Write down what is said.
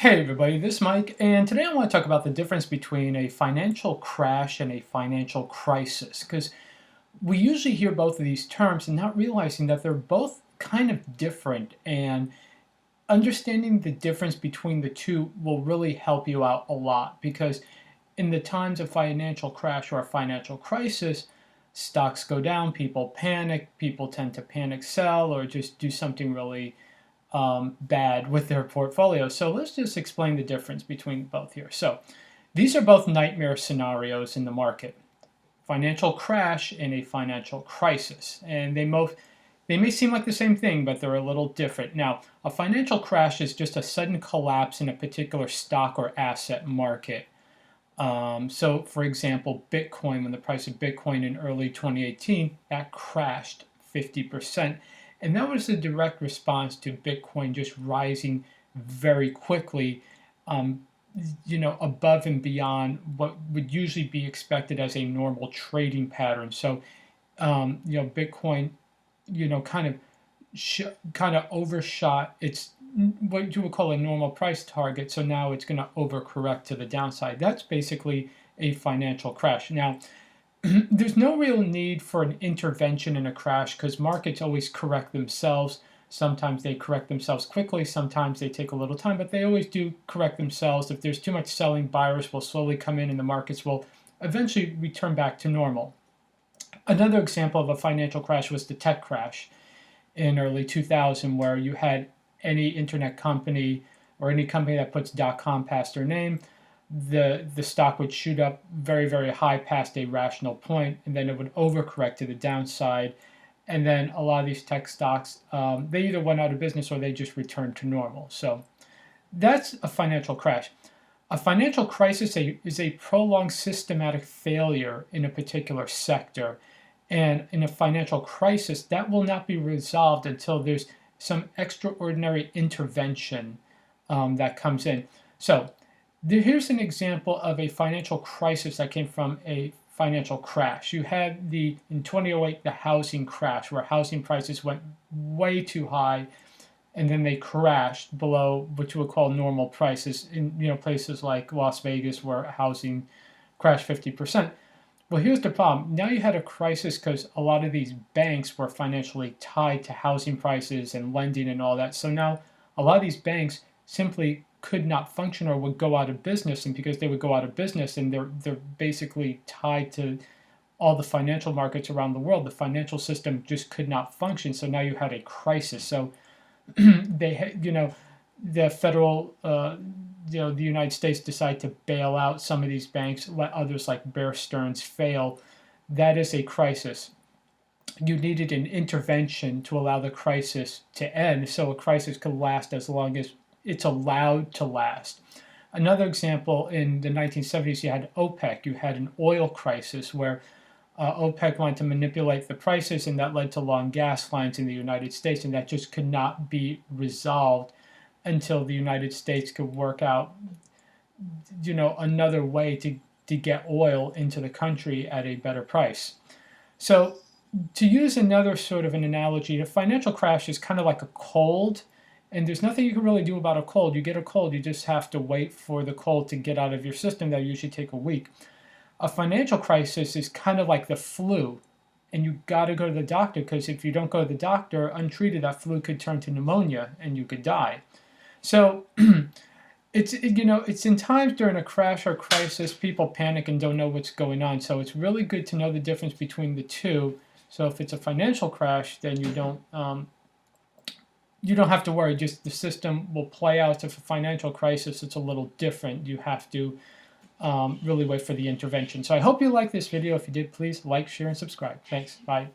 Hey everybody, this is Mike, and today I want to talk about the difference between a financial crash and a financial crisis, because we usually hear both of these terms and not realizing that they're both kind of different, and understanding the difference between the two will really help you out a lot, because in the times of financial crash or a financial crisis, stocks go down, people panic, people tend to panic sell or just do something really bad with their portfolio. So let's just explain the difference between both here. So these are both nightmare scenarios in the market: financial crash and a financial crisis. And they may seem like the same thing, but they're a little different. Now, a financial crash is just a sudden collapse in a particular stock or asset market. So for example, Bitcoin, when the price of Bitcoin in early 2018, that crashed 50%. And that was a direct response to Bitcoin just rising very quickly, above and beyond what would usually be expected as a normal trading pattern. So, Bitcoin, kind of overshot its what you would call a normal price target. So now it's going to overcorrect to the downside. That's basically a financial crash. Now, there's no real need for an intervention in a crash because markets always correct themselves. Sometimes they correct themselves quickly, sometimes they take a little time, but they always do correct themselves. If there's too much selling, buyers will slowly come in and the markets will eventually return back to normal. Another example of a financial crash was the tech crash in early 2000, where you had any internet company or any company that puts .com past their name, the stock would shoot up very, very high past a rational point, and then it would overcorrect to the downside. And then a lot of these tech stocks, they either went out of business or they just returned to normal. So that's a financial crash. A financial crisis is a prolonged systematic failure in a particular sector. And in a financial crisis, that will not be resolved until there's some extraordinary intervention that comes in. So here's an example of a financial crisis that came from a financial crash. You had in 2008, the housing crash, where housing prices went way too high, and then they crashed below what you would call normal prices in places like Las Vegas, where housing crashed 50%. Well, here's the problem. Now you had a crisis because a lot of these banks were financially tied to housing prices and lending and all that. So now a lot of these banks simply could not function or would go out of business. And because they would go out of business and they're basically tied to all the financial markets around the world, the financial system just could not function. So now you had a crisis. So the federal, the United States decided to bail out some of these banks, let others like Bear Stearns fail. That is a crisis. You needed an intervention to allow the crisis to end, so a crisis could last as long as it's allowed to last. Another example, in the 1970s, you had OPEC. You had an oil crisis where OPEC wanted to manipulate the prices, and that led to long gas lines in the United States, and that just could not be resolved until the United States could work out, another way to get oil into the country at a better price. So to use another sort of an analogy, a financial crash is kind of like a cold, and there's nothing you can really do about a cold. You get a cold, you just have to wait for the cold to get out of your system. That usually take a week. A financial crisis is kind of like the flu, and you got to go to the doctor, because if you don't go to the doctor untreated, that flu could turn to pneumonia and you could die. So it's in times during a crash or crisis, people panic and don't know what's going on. So it's really good to know the difference between the two. So if it's a financial crash, then you don't have to worry. Just the system will play out. If a financial crisis, it's a little different. You have to really wait for the intervention. So I hope you liked this video. If you did, please like, share, and subscribe. Thanks. Bye.